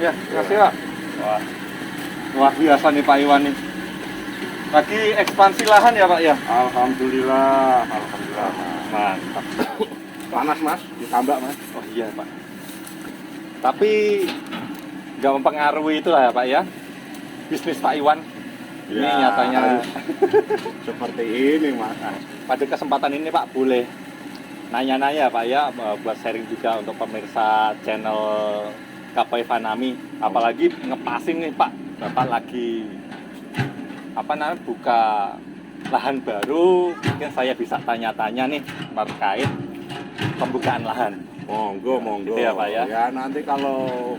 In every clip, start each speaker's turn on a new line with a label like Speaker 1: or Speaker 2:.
Speaker 1: Ya, terima kasih Pak. Wah, luar biasa nih Pak Iwan nih. Lagi ekspansi lahan ya Pak ya?
Speaker 2: Alhamdulillah, alhamdulillah.
Speaker 1: Mantap.
Speaker 2: Panas Mas, ditambah Mas.
Speaker 1: Oh iya Pak. Tapi nggak mempengaruhi itu lah ya Pak ya. Bisnis Pak Iwan. Ini
Speaker 2: Ya,
Speaker 1: nyatanya
Speaker 2: harus seperti ini Mas.
Speaker 1: pada kesempatan ini Pak boleh nanya-nanya Pak ya, buat sharing juga untuk pemirsa channel Kapai Fanami. Apalagi ngepasin nih Pak, Bapak lagi buka lahan baru. Mungkin saya bisa tanya-tanya nih terkait pembukaan lahan.
Speaker 2: Monggo, monggo.
Speaker 1: Gitu ya Pak ya.
Speaker 2: Ya nanti kalau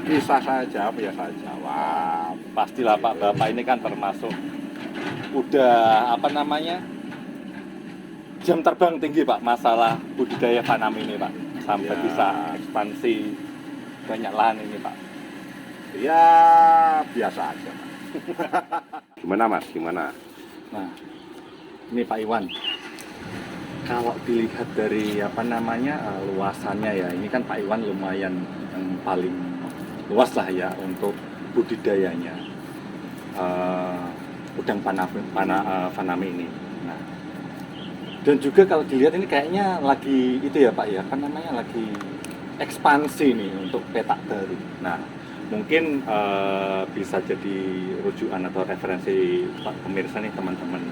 Speaker 2: bisa saya jawab ya saya jawab.
Speaker 1: Pastilah Pak, Bapak ini kan termasuk udah jam terbang tinggi Pak masalah budidaya Fanami ini Pak, sampai
Speaker 2: Ya.
Speaker 1: bisa ekspansi banyak lahan ini Pak.
Speaker 2: Ya biasa aja Mas. Gimana Mas, gimana?
Speaker 1: Nah, ini Pak Iwan, kalau dilihat dari luasannya ya, ini kan Pak Iwan lumayan yang paling luas lah ya untuk budidayanya udang Fanami ini. Nah, dan juga kalau dilihat ini kayaknya lagi itu ya Pak ya, lagi ekspansi nih untuk petak baru. Nah, mungkin bisa jadi rujukan atau referensi Pak pemirsa nih teman-teman.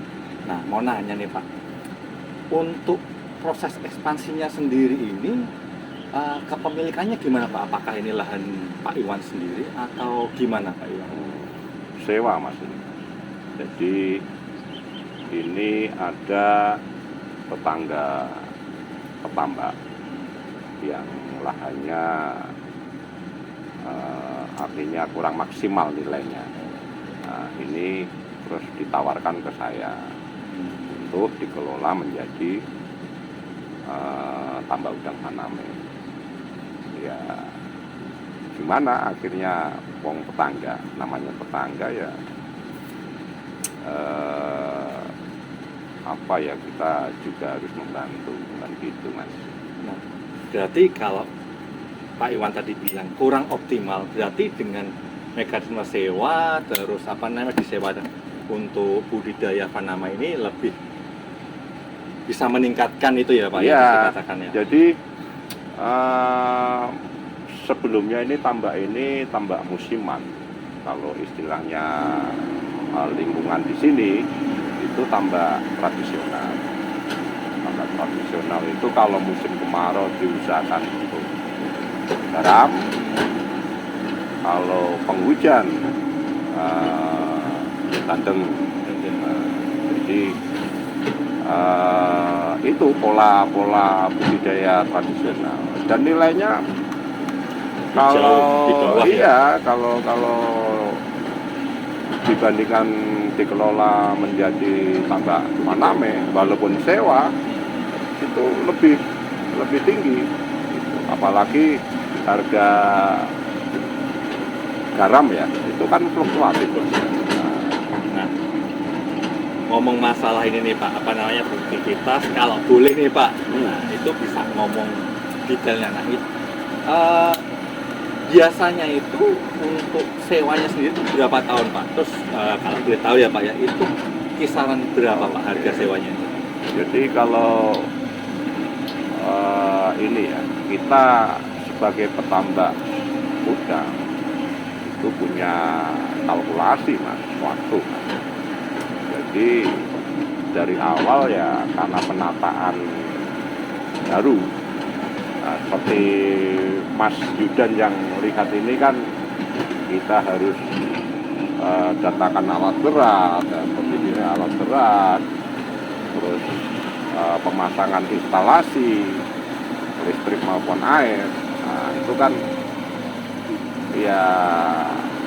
Speaker 1: Nah, mau nanya nih Pak, untuk proses ekspansinya sendiri ini kepemilikannya gimana Pak? Apakah ini lahan Pak Iwan sendiri atau gimana Pak Iwan?
Speaker 2: Sewa Mas ini. Jadi ini ada tetangga petambak yang lahannya artinya kurang maksimal nilainya. Nah, ini terus ditawarkan ke saya untuk dikelola menjadi tambak udang Fanami. Ya gimana akhirnya wong tetangga, namanya tetangga ya kita juga harus membantu kan gitu Mas.
Speaker 1: Nah, berarti kalau Pak Iwan tadi bilang kurang optimal, berarti dengan mekanisme sewa terus disewa untuk budidaya Fanami ini lebih bisa meningkatkan itu ya Pak
Speaker 2: ya,
Speaker 1: dikatakan ya.
Speaker 2: Jadi sebelumnya ini tambak musiman. Kalau istilahnya lingkungan di sini itu tambak tradisional. Tambak tradisional itu kalau musim kemarau diusahakan untuk garam. Kalau penghujan bandeng. Jadi itu pola budidaya tradisional dan nilainya kalau kalau dibandingkan dikelola menjadi tambak Fanami walaupun sewa itu lebih tinggi gitu. Apalagi harga garam ya itu kan fluktuatif.
Speaker 1: Nah, ngomong masalah ini nih Pak, produktivitas kalau boleh nih Pak, nah itu bisa ngomong detailnya. Nah, biasanya itu untuk sewanya sendiri itu berapa tahun Pak? Terus kalau boleh tahu ya Pak ya, itu kisaran berapa Pak harga sewanya?
Speaker 2: Jadi kalau ini ya, kita sebagai petambak udang itu punya kalkulasi Mas, waktu Mas. Jadi dari awal ya karena penataan baru. Nah, seperti Mas Yudan yang lihat ini kan kita harus datangkan alat berat, seperti alat berat, terus pemasangan instalasi listrik maupun air. Nah, itu kan ya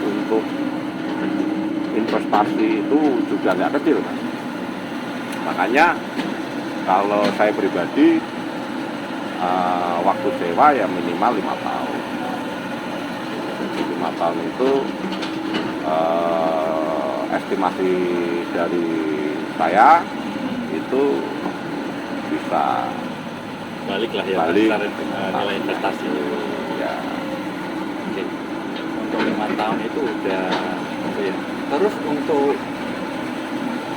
Speaker 2: untuk investasi itu juga nggak kecil Mas. Makanya kalau saya pribadi waktu sewa ya minimal 5 tahun. Jadi 5 tahun itu estimasi dari saya itu bisa
Speaker 1: balik lah ya
Speaker 2: balik
Speaker 1: nilai investasi.
Speaker 2: ya.
Speaker 1: Oke. untuk 5 tahun itu udah apa ya. Terus untuk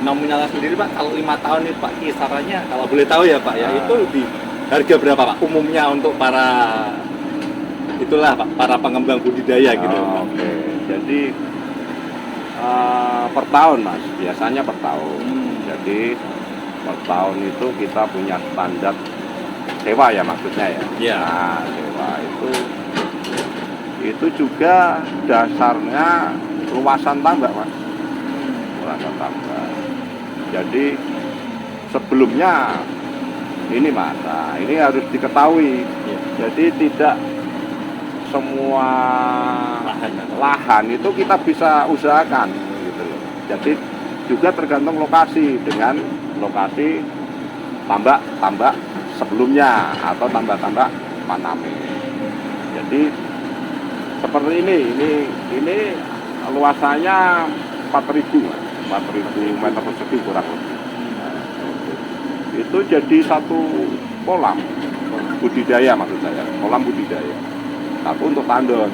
Speaker 1: nominalnya sendiri Pak, kalau 5 tahun nih Pak kisarannya kalau boleh tahu ya Pak ya, itu di harga berapa Pak umumnya untuk para itulah Pak, para pengembang budidaya gitu.
Speaker 2: Oke, jadi per tahun Mas, biasanya per tahun. Jadi per tahun itu kita punya standar sewa ya maksudnya ya.
Speaker 1: Iya.
Speaker 2: Nah, sewa itu juga dasarnya luasan tambak Mas, luasan tambak. Jadi sebelumnya ini Mas, nah, ini harus diketahui.
Speaker 1: Iya.
Speaker 2: Jadi tidak semua lahan itu kita bisa usahakan gitu loh. Jadi juga tergantung lokasi, dengan lokasi tambak sebelumnya atau tambak paname. Jadi seperti ini luasannya 4.000 meter persegi kurang lebih. Itu jadi satu kolam budidaya maksud saya, kolam budidaya. Satu untuk tandon.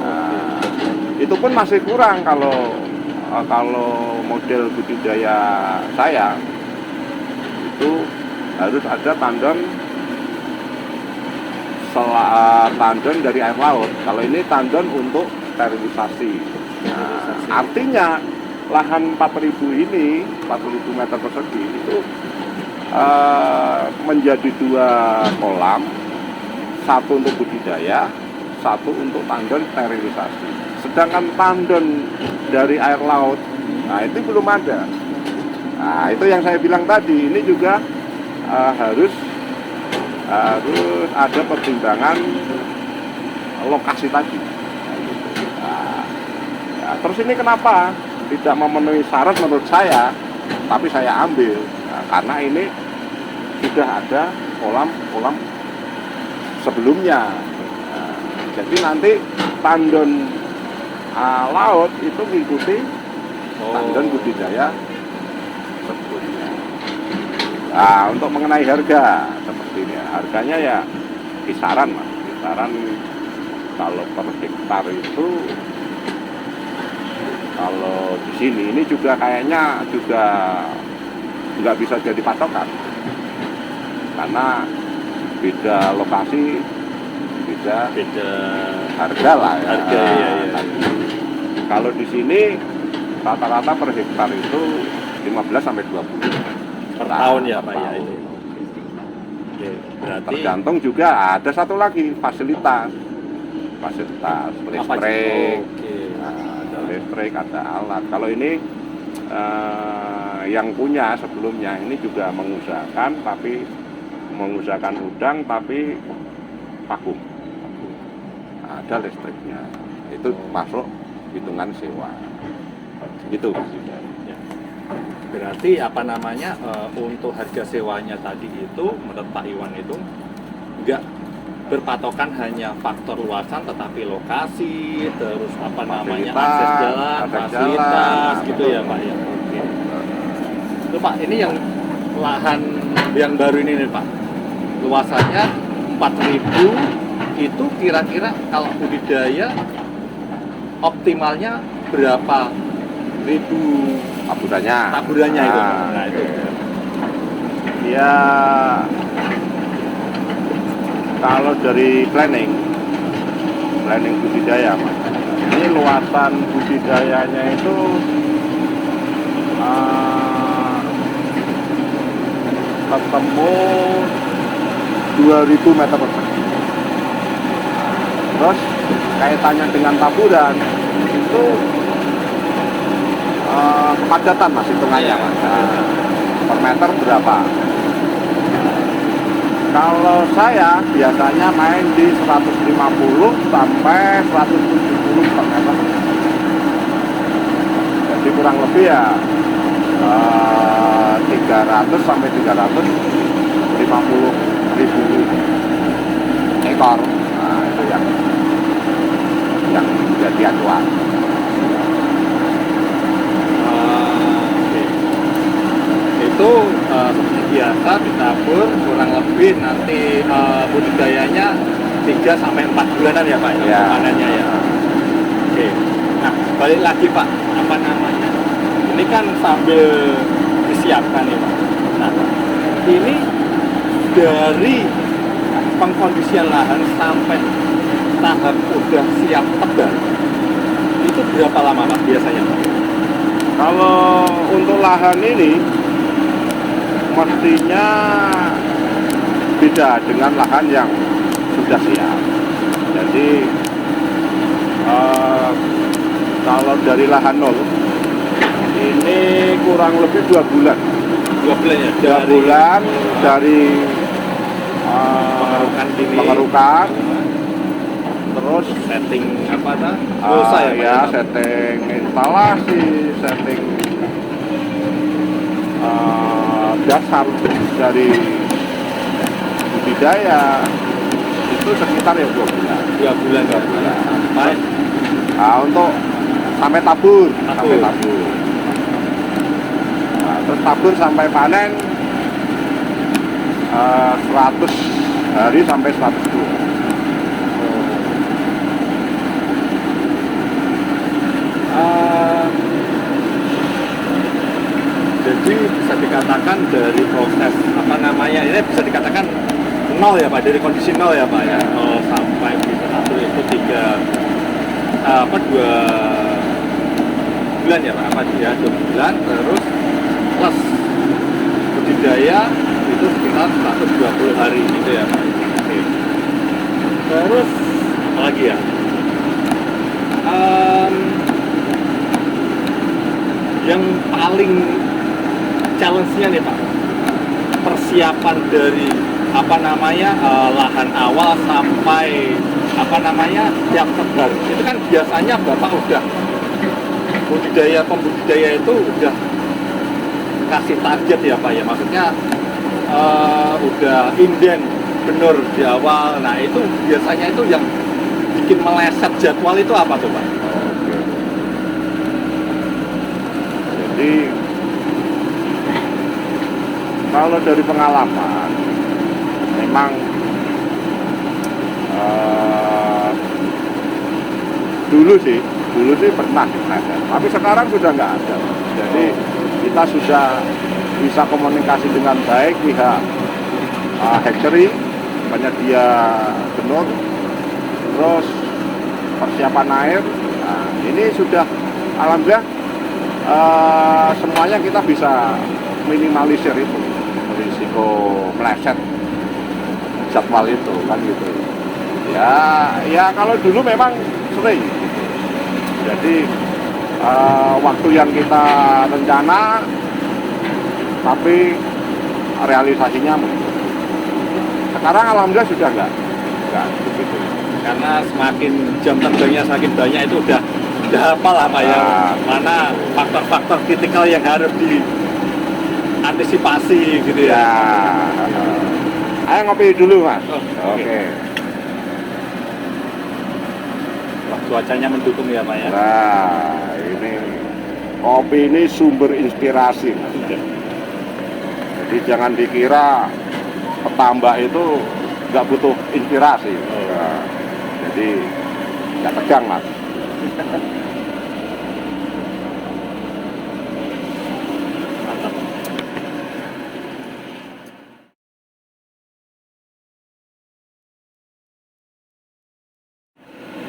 Speaker 2: Nah, itu pun masih kurang kalau model budidaya saya itu harus ada tandon dari air laut. Kalau ini tandon untuk sterilisasi. Nah, artinya lahan 4.000 ini, 4.000 meter persegi itu menjadi 2 kolam, satu untuk budidaya, satu untuk tandon sterilisasi. Sedangkan tandon dari air laut, nah itu belum ada. Nah itu yang saya bilang tadi, ini juga harus ada pertimbangan lokasi tadi. Nah, terus ini kenapa tidak memenuhi syarat menurut saya, tapi saya ambil karena ini sudah ada kolam sebelumnya. Jadi nanti tandon laut itu mengikuti tandon budidaya sebelumnya. Nah, untuk mengenai harga seperti ini, harganya ya kisaran Mas, kisaran kalau per hektar itu, kalau di sini ini juga kayaknya juga nggak bisa jadi patokan karena beda lokasi, beda harga lah ya.
Speaker 1: Harga ya.
Speaker 2: Kalau di sini rata-rata per hektar itu 15 sampai 20
Speaker 1: per tahun ya Pak ya itu. Oke, berarti
Speaker 2: tergantung juga ada satu lagi fasilitas listrik. Nah, ada listrik, ada alat. Kalau ini yang punya sebelumnya ini juga mengusahakan udang tapi vakum. Ada listriknya. Itu masuk hitungan sewa. Gitu maksudnya.
Speaker 1: Berarti apa namanya untuk harga sewanya tadi itu menurut Pak Iwan itu enggak berpatokan hanya faktor luasan tetapi lokasi, terus apa namanya akses jalan, fasilitas gitu ya Pak ya. Oke. Itu Pak, ini yang lahan yang baru ini nih Pak, luasannya 4.000, itu kira-kira kalau budidaya optimalnya berapa ribu taburannya itu? Nah itu
Speaker 2: ya kalau dari planning budidaya Mas, ini luasan budidayanya itu ketemu 2.000 meter persegi. Terus kaitannya dengan taburan itu kepadatan Mas hitungannya Mas. Per meter berapa? Kalau saya biasanya main di 150 sampai 170 per meter. Jadi kurang lebih ya 300 sampai 350 ribu ekor. Nah, itu yang jadi acuan.
Speaker 1: Itu seperti biasa ditabur kurang lebih nanti budidayanya 3 sampai 4 bulanan ya Pak ya, panennya ya. Nah, balik lagi Pak, apa namanya? Ini kan sambil disiapkan ya Pak. Nah, ini dari pengkondisian lahan sampai tahap udah siap tebal, itu berapa lama Pak biasanya Pak?
Speaker 2: Kalau untuk lahan ini mestinya beda dengan lahan yang sudah siap. Jadi kalau dari lahan nol ini kurang lebih 2 bulan.
Speaker 1: 2 bulan ya?
Speaker 2: 2 bulan dari pengerukan, terus
Speaker 1: Setting apa dah? Pulsa ya Pak?
Speaker 2: ya setting instalasi, setting dasar dari budidaya itu sekitar ya 2 bulan.
Speaker 1: 2 bulan ya? Sampai
Speaker 2: Untuk sampai tabur.
Speaker 1: Tabur.
Speaker 2: Nah, terus tabur sampai panen 100 hari sampai 120.
Speaker 1: Jadi bisa dikatakan dari proses apa namanya, ini bisa dikatakan nol ya Pak, dari kondisi nol ya Pak ya, 0 sampai bisa 1 itu 2 bulan ya Pak, apa ya 2 bulan, terus plus budidaya itu sekitar 120 hari gitu ya Pak. Oke. Terus apa lagi ya? Yang paling challenge-nya nih Pak, persiapan dari apa namanya lahan awal sampai apa namanya siap tebar. Itu kan biasanya Bapak udah pembudidaya itu udah kasih target ya Pak ya, maksudnya udah inden bener di awal. Nah itu biasanya itu yang bikin meleset jadwal itu apa tuh Pak?
Speaker 2: Jadi kalau dari pengalaman memang dulu sih pernah meleset, tapi sekarang sudah nggak ada. Jadi kita sudah bisa komunikasi dengan baik pihak hatchery, penyedia benur, terus persiapan air. Nah, ini sudah alhamdulillah semuanya kita bisa minimalisir itu risiko meleset jadwal itu kan gitu. Ya kalau dulu memang sering gitu. Jadi waktu yang kita rencana tapi realisasinya mundur. Sekarang alhamdulillah sudah enggak begitu.
Speaker 1: Karena semakin jam terbangnya semakin banyak itu udah hafal lah Pak ya, mana faktor-faktor kritikal yang harus diantisipasi gitu ya.
Speaker 2: Ayo ngopi dulu Mas.
Speaker 1: Oke. Wah, cuacanya mendukung ya Pak ya.
Speaker 2: Nah, ini kopi ini sumber inspirasi Mas. Jadi jangan dikira petambak itu nggak butuh inspirasi. Nah, jadi nggak tegang Mas.
Speaker 1: Mantap.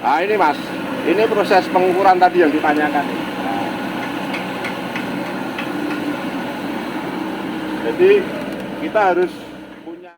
Speaker 2: Nah ini Mas, ini proses pengukuran tadi yang ditanyakan. Jadi kita harus